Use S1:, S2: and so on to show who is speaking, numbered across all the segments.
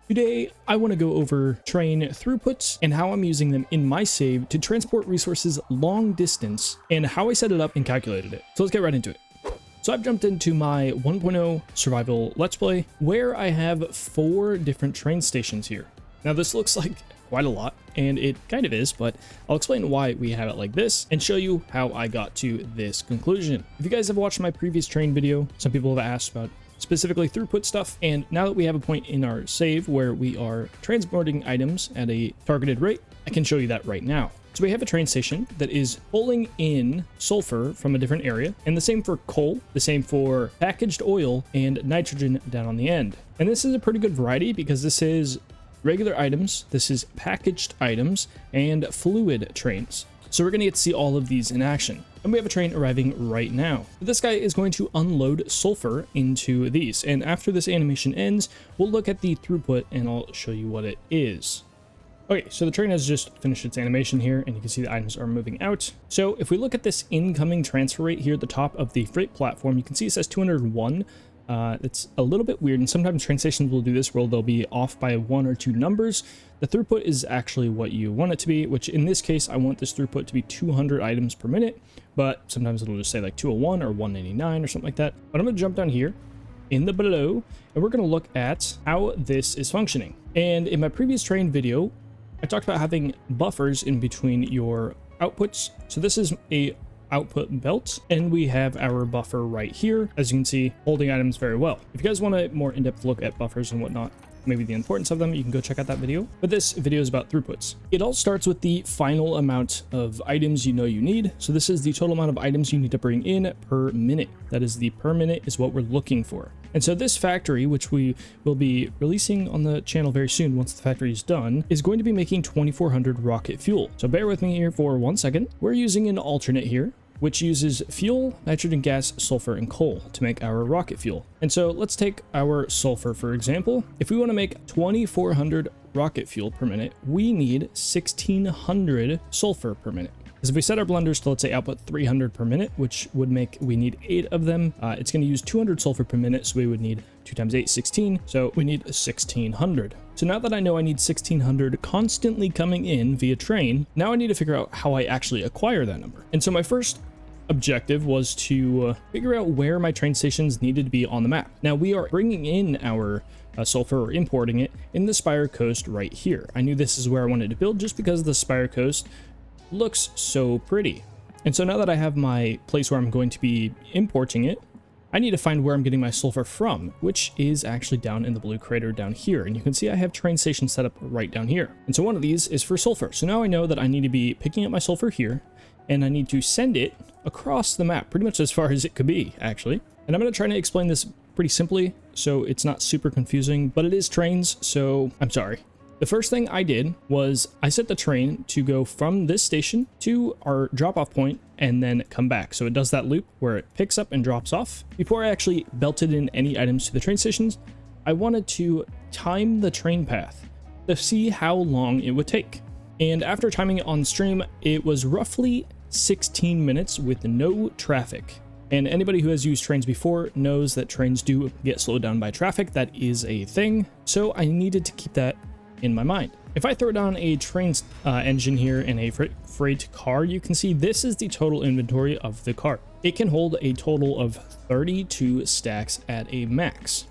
S1: Today, I want to go over train throughputs and how I'm using them in my save to transport resources long distance and how I set it up and calculated it. So let's get right into it. So I've jumped into my 1.0 survival let's play where I have 4 different train stations here. Now this looks like quite a lot, and it kind of is, but I'll explain why we have it like this and show you how I got to this conclusion. If you guys have watched my previous train video, some people have asked about specifically throughput stuff, and now that we have a point in our save where we are transporting items at a targeted rate, I can show you that right now. So we have a train station that is pulling in sulfur from a different area, and the same for coal, the same for packaged oil, and nitrogen down on the end. And this is a pretty good variety because this is regular items, this is packaged items, and fluid trains. So we're going to get to see all of these in action. And we have a train arriving right now. This guy is going to unload sulfur into these. And after this animation ends, we'll look at the throughput and I'll show you what it is. Okay, so the train has just finished its animation here, and you can see the items are moving out. So if we look at this incoming transfer rate here at the top of the freight platform, you can see it says 201. It's a little bit weird, and sometimes train stations will do this where they'll be off by 1 or 2 numbers. The throughput is actually what you want it to be, which in this case, I want this throughput to be 200 items per minute, but sometimes it'll just say like 201 or 189 or something like that. But I'm going to jump down here in the below, and we're going to look at how this is functioning. And in my previous train video, I talked about having buffers in between your outputs. So this is a output belt, and we have our buffer right here, as you can see, holding items very well. If you guys want a more in-depth look at buffers and whatnot, maybe the importance of them, you can go check out that video. But this video is about throughputs. It all starts with the final amount of items you know you need. So this is the total amount of items you need to bring in per minute. That is the per minute is what we're looking for. And so this factory, which we will be releasing on the channel very soon once the factory is done, is going to be making 2400 rocket fuel. So bear with me here for 1 second. We're using an alternate here, which uses fuel, nitrogen gas, sulfur, and coal to make our rocket fuel. And so let's take our sulfur, for example. If we want to make 2400 rocket fuel per minute, we need 1600 sulfur per minute. Because if we set our blenders to, let's say, output 300 per minute, which would make, we need 8 of them, it's going to use 200 sulfur per minute, so we would need 2 times 8, 16, so we need 1600. So now that I know I need 1600 constantly coming in via train, now I need to figure out how I actually acquire that number. And so my first objective was to figure out where my train stations needed to be on the map. Now we are bringing in our sulfur, or importing it, in the Spire Coast right here. I knew this is where I wanted to build just because the Spire Coast looks so pretty. And so now that I have my place where I'm going to be importing it, I need to find where I'm getting my sulfur from, which is actually down in the blue crater down here. And you can see I have train stations set up right down here. And so one of these is for sulfur. So now I know that I need to be picking up my sulfur here, and I need to send it across the map, pretty much as far as it could be, actually. And I'm going to try to explain this pretty simply, so it's not super confusing, but it is trains, so I'm sorry. The first thing I did was I set the train to go from this station to our drop-off point and then come back. So it does that loop where it picks up and drops off. Before I actually belted in any items to the train stations, I wanted to time the train path to see how long it would take. And after timing it on stream, it was roughly 16 minutes with no traffic. And anybody who has used trains before knows that trains do get slowed down by traffic. That is a thing. So I needed to keep that in my mind. If I throw down a train engine here in a freight car, you can see this is the total inventory of the car. It can hold a total of 32 stacks at a max.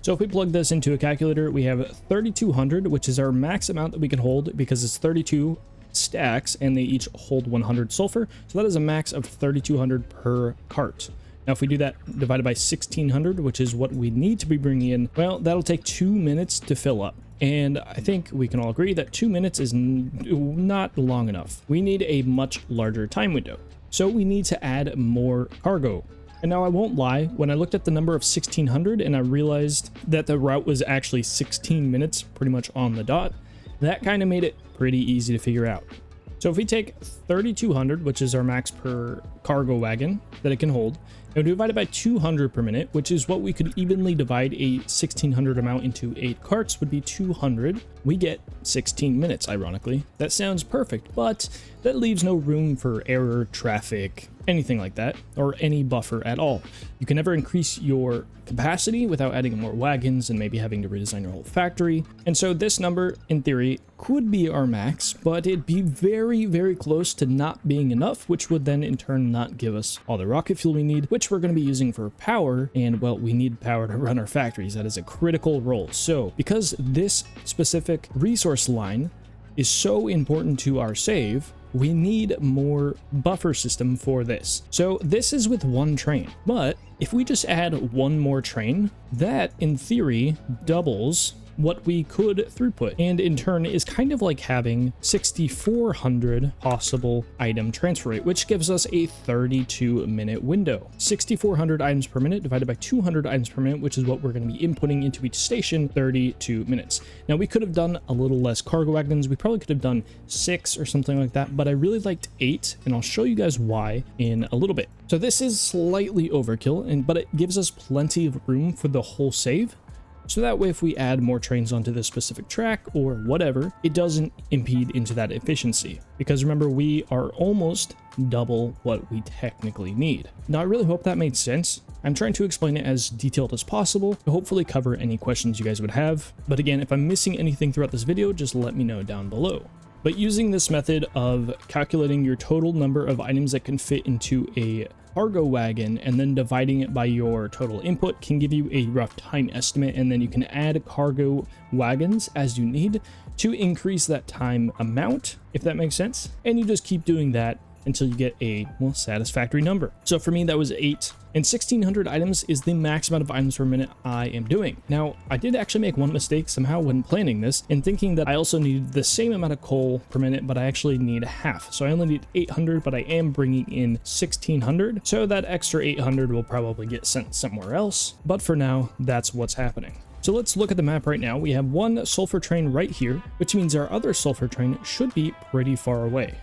S1: So if we plug this into a calculator, we have 3200, which is our max amount that we can hold because it's 32 stacks and they each hold 100 sulfur. So that is a max of 3200 per cart. Now, if we do that divided by 1600, which is what we need to be bringing in, well, that'll take 2 minutes to fill up. And I think we can all agree that 2 minutes is not long enough. We need a much larger time window. So we need to add more cargo. And now I won't lie, when I looked at the number of 1600 and I realized that the route was actually 16 minutes pretty much on the dot, that kind of made it pretty easy to figure out. So if we take 3200, which is our max per cargo wagon that it can hold, and we divide it by 200 per minute, which is what we could evenly divide a 1600 amount into 8 carts would be 200. We get 16 minutes, ironically. That sounds perfect, but that leaves no room for error, traffic, anything like that, or any buffer at all. You can never increase your capacity without adding more wagons and maybe having to redesign your whole factory. And so this number, in theory, could be our max, but it'd be very, very close to not being enough, which would then in turn not give us all the rocket fuel we need, which we're going to be using for power. And well, we need power to run our factories. That is a critical role. So because this specific resource line is so important to our save, we need more buffer system for this. So this is with one train, but if we just add one more train, that in theory doubles what we could throughput, and in turn is kind of like having 6,400 possible item transfer rate, which gives us a 32-minute window. 6,400 items per minute divided by 200 items per minute, which is what we're going to be inputting into each station, 32 minutes. Now we could have done a little less cargo wagons. We probably could have done 6 or something like that, but I really liked 8, and I'll show you guys why in a little bit. So this is slightly overkill, but it gives us plenty of room for the whole save. So that way, if we add more trains onto this specific track or whatever, it doesn't impede into that efficiency. Because remember, we are almost double what we technically need. Now, I really hope that made sense. I'm trying to explain it as detailed as possible to hopefully cover any questions you guys would have. But again, if I'm missing anything throughout this video, just let me know down below. But using this method of calculating your total number of items that can fit into a cargo wagon and then dividing it by your total input can give you a rough time estimate, and then you can add cargo wagons as you need to increase that time amount, if that makes sense. And you just keep doing that until you get a, well, satisfactory number. So for me, that was 8, and 1600 items is the max amount of items per minute I am doing. Now, I did actually make one mistake somehow when planning this, in thinking that I also needed the same amount of coal per minute, but I actually need half. So I only need 800, but I am bringing in 1600. So that extra 800 will probably get sent somewhere else. But for now, that's what's happening. So let's look at the map right now. We have one sulfur train right here, which means our other sulfur train should be pretty far away.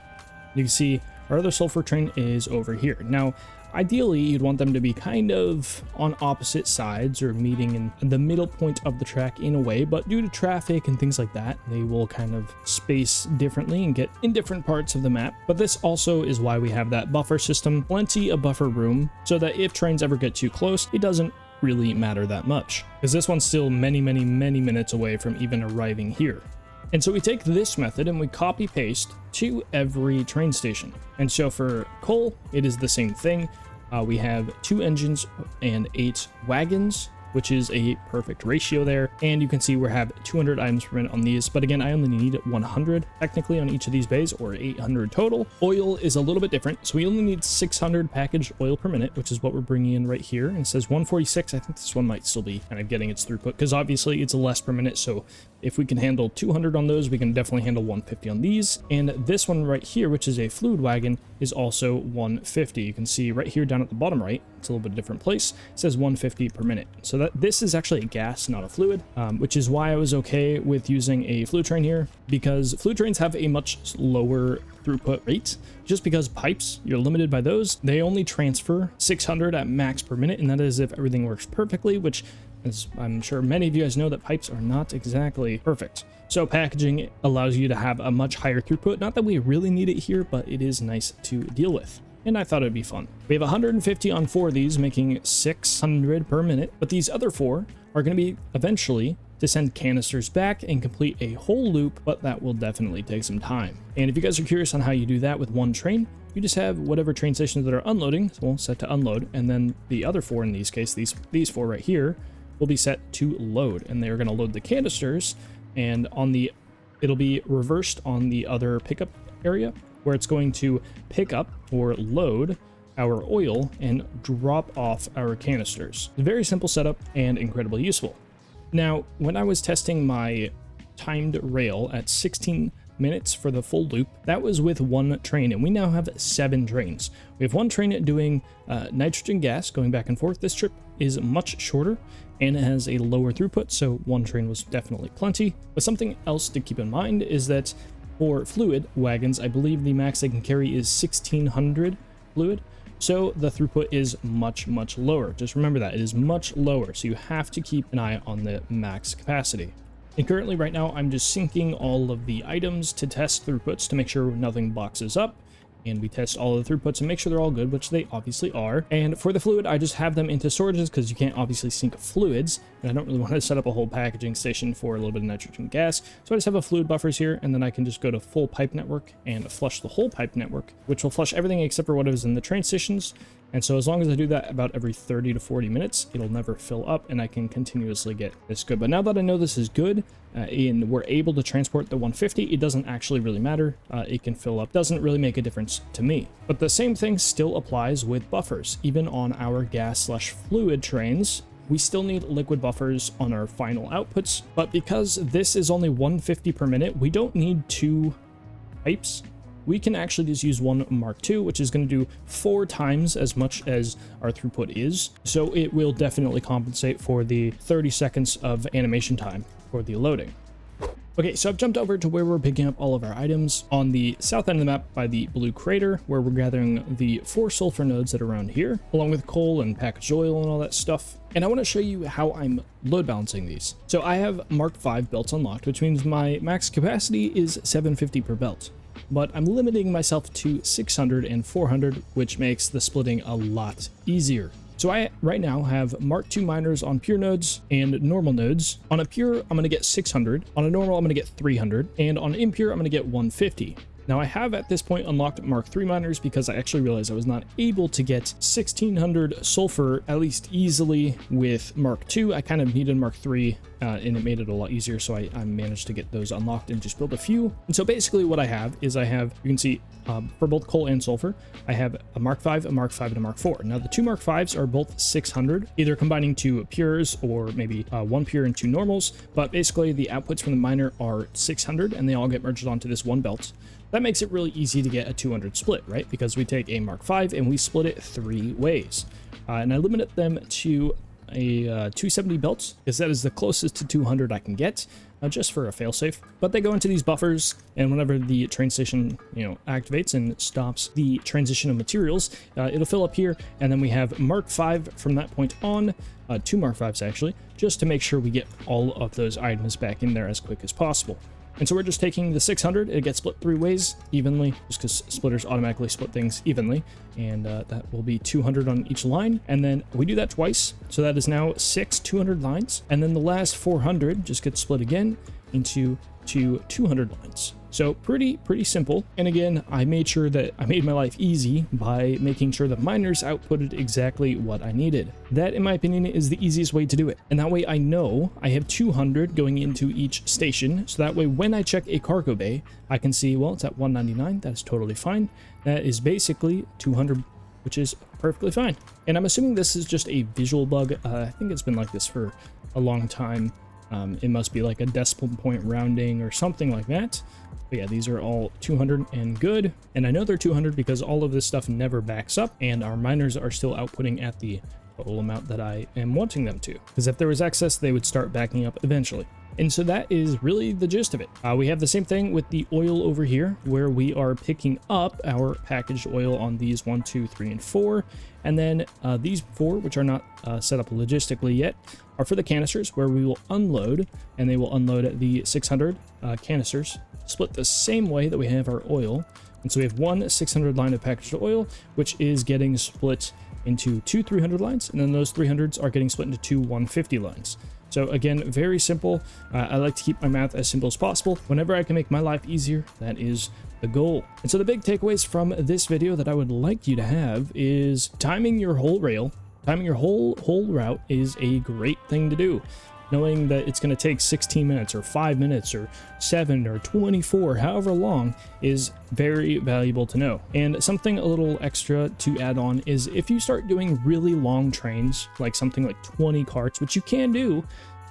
S1: You can see our other sulfur train is over here. Now, ideally, you'd want them to be kind of on opposite sides or meeting in the middle point of the track in a way, but due to traffic and things like that, they will kind of space differently and get in different parts of the map. But this also is why we have that buffer system, plenty of buffer room, so that if trains ever get too close, it doesn't really matter that much, because this one's still many minutes away from even arriving here. And so we take this method and we copy paste to every train station. And so for coal, it is the same thing. We have 2 engines and 8 wagons, which is a perfect ratio there. And you can see we have 200 items per minute on these, but again, I only need 100 technically on each of these bays, or 800 total. Oil is a little bit different, so we only need 600 packaged oil per minute, which is what we're bringing in right here. And it says 146. I think this one might still be kind of getting its throughput, because obviously it's less per minute, so if we can handle 200 on those, we can definitely handle 150 on these. And this one right here, which is a fluid wagon, is also 150. You can see right here down at the bottom right, it's a little bit different place, it says 150 per minute. So that this is actually a gas, not a fluid, which is why I was okay with using a fluid train here, because fluid trains have a much lower throughput rate. Just because pipes, you're limited by those, they only transfer 600 at max per minute, and that is if everything works perfectly, which, as I'm sure many of you guys know, that pipes are not exactly perfect. So packaging allows you to have a much higher throughput. Not that we really need it here, but it is nice to deal with. And I thought it'd be fun. We have 150 on 4 of these, making 600 per minute. But these other 4 are going to be eventually to send canisters back and complete a whole loop, but that will definitely take some time. And if you guys are curious on how you do that with one train, you just have whatever train stations that are unloading, so we'll set to unload, and then the other 4 in these case, these 4 right here, will be set to load, and they're going to load the canisters, and it'll be reversed on the other pickup area, where it's going to pick up or load our oil and drop off our canisters. It's a very simple setup and incredibly useful. Now, when I was testing my timed rail at 16 minutes for the full loop, that was with one train, and we now have 7 trains. We have one train doing nitrogen gas going back and forth. This trip is much shorter and it has a lower throughput, so one train was definitely plenty. But something else to keep in mind is that for fluid wagons, I believe the max they can carry is 1600 fluid. So the throughput is much lower. Just remember that it is much lower. So you have to keep an eye on the max capacity. And currently right now, I'm just syncing all of the items to test throughputs to make sure nothing boxes up. And we test all of the throughputs and make sure they're all good, which they obviously are. And for the fluid, I just have them into storages because you can't obviously sync fluids. And I don't really want to set up a whole packaging station for a little bit of nitrogen gas. So I just have a fluid buffers here, and then I can just go to full pipe network and flush the whole pipe network, which will flush everything except for what is in the train stations. And so as long as I do that about every 30 to 40 minutes, it'll never fill up and I can continuously get this good. But now that I know this is good and we're able to transport the 150, it doesn't actually really matter. It can fill up, doesn't really make a difference to me. But the same thing still applies with buffers. Even on our gas/fluid trains, we still need liquid buffers on our final outputs. But because this is only 150 per minute, we don't need 2 pipes. We can actually just use one Mark II, which is going to do 4 times as much as our throughput is. So it will definitely compensate for the 30 seconds of animation time for the loading. Okay, so I've jumped over to where we're picking up all of our items on the south end of the map by the blue crater, where we're gathering the 4 sulfur nodes that are around here, along with coal and packaged oil and all that stuff. And I want to show you how I'm load balancing these. So I have Mark V belts unlocked, which means my max capacity is 750 per belt. But I'm limiting myself to 600 and 400, which makes the splitting a lot easier. So I right now have Mark II miners on pure nodes and normal nodes. On a pure, I'm going to get 600. On a normal, I'm going to get 300. And on impure, I'm going to get 150. Now I have at this point unlocked Mark III miners because I actually realized I was not able to get 1600 sulfur at least easily with Mark II. I kind of needed Mark III and it made it a lot easier, so I managed to get those unlocked and just build a few. And so basically what I have is you can see for both coal and sulfur, I have a Mark V, a Mark V, and a Mark IV. Now the 2 Mark Vs are both 600, either combining 2 pures or maybe 1 pure and 2 normals, but basically the outputs from the miner are 600 and they all get merged onto this one belt. That makes it really easy to get a 200 split, right? Because we take a Mark V and we split it 3 ways. And I limited them to a 270 belts because that is the closest to 200 I can get, just for a failsafe. But they go into these buffers, and whenever the train station, activates and stops the transition of materials, it'll fill up here, and then we have Mark V from that point on, 2 Mark Vs actually, just to make sure we get all of those items back in there as quick as possible. And so we're just taking the 600, it gets split 3 ways evenly, just because splitters automatically split things evenly, and that will be 200 on each line, and then we do that twice, so that is now 6 200 lines, and then the last 400 just gets split again into 2 200 lines. So pretty simple. And again, I made sure that I made my life easy by making sure that miners outputted exactly what I needed. That, in my opinion, is the easiest way to do it. And that way I know I have 200 going into each station. So that way when I check a cargo bay, I can see, well, it's at 199. That's totally fine. That is basically 200, which is perfectly fine. And I'm assuming this is just a visual bug. I think it's been like this for a long time. It must be like a decimal point rounding or something like that. But yeah, these are all 200 and good. And I know they're 200 because all of this stuff never backs up and our miners are still outputting at the total amount that I am wanting them to. Because if there was excess, they would start backing up eventually. And so that is really the gist of it. We have the same thing with the oil over here, where we are picking up our packaged oil on these 1, 2, 3, and 4. And then these 4, which are not set up logistically yet, are for the canisters, where we will unload, and they will unload the 600 canisters, split the same way that we have our oil. And so we have one 600 line of packaged oil, which is getting split into 2 300 lines, and then those 300s are getting split into 2 150 lines. So again, very simple. I like to keep my math as simple as possible. Whenever I can make my life easier, that is the goal. And so the big takeaways from this video that I would like you to have is timing your whole rail, timing your whole route is a great thing to do. Knowing that it's going to take 16 minutes or 5 minutes or 7 or 24, however long, is very valuable to know. And something a little extra to add on is if you start doing really long trains, like something like 20 carts, which you can do,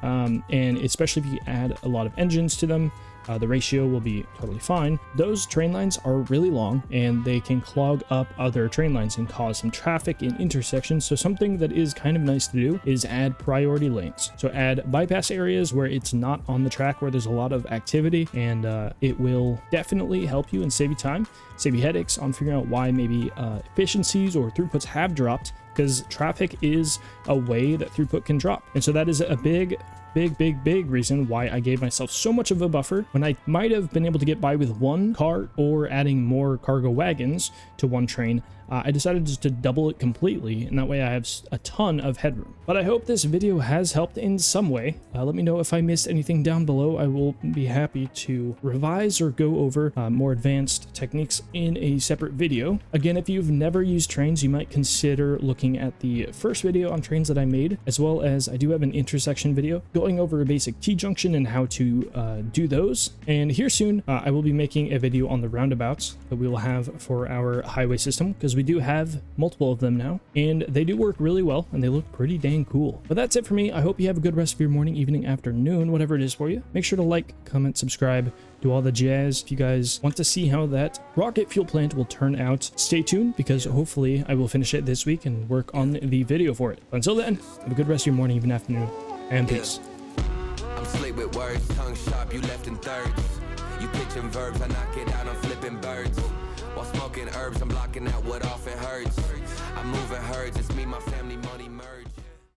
S1: and especially if you add a lot of engines to them, the ratio will be totally fine. Those train lines are really long and they can clog up other train lines and cause some traffic in intersections. So something that is kind of nice to do is add priority lanes. So add bypass areas where it's not on the track, where there's a lot of activity, and it will definitely help you and save you time, save you headaches on figuring out why maybe efficiencies or throughputs have dropped, because traffic is a way that throughput can drop. And so that is a big reason why I gave myself so much of a buffer when I might have been able to get by with one cart or adding more cargo wagons to one train. I decided just to double it completely, and that way I have a ton of headroom. But I hope this video has helped in some way. Let me know if I missed anything down below. I will be happy to revise or go over more advanced techniques in a separate video. Again, if you've never used trains, you might consider looking at the first video on trains that I made, as well as I do have an intersection video going over a basic T-junction and how to do those. And here soon, I will be making a video on the roundabouts that we will have for our highway system, because we do have multiple of them now, and they do work really well, and they look pretty dang cool. But that's it for me. I hope you have a good rest of your morning, evening, afternoon, whatever it is for you. Make sure to like, comment, subscribe, do all the jazz. If you guys want to see how that rocket fuel plant will turn out, stay tuned, because hopefully I will finish it this week and work on the video for it. But until then, have a good rest of your morning, evening, afternoon, and peace.
S2: I'm slick with words, tongue sharp, you left in thirds. You pitching verbs, I knock it out, I'm flipping birds. While smoking herbs, I'm blocking out what often hurts. I'm moving herds, it's me, my family, money merge.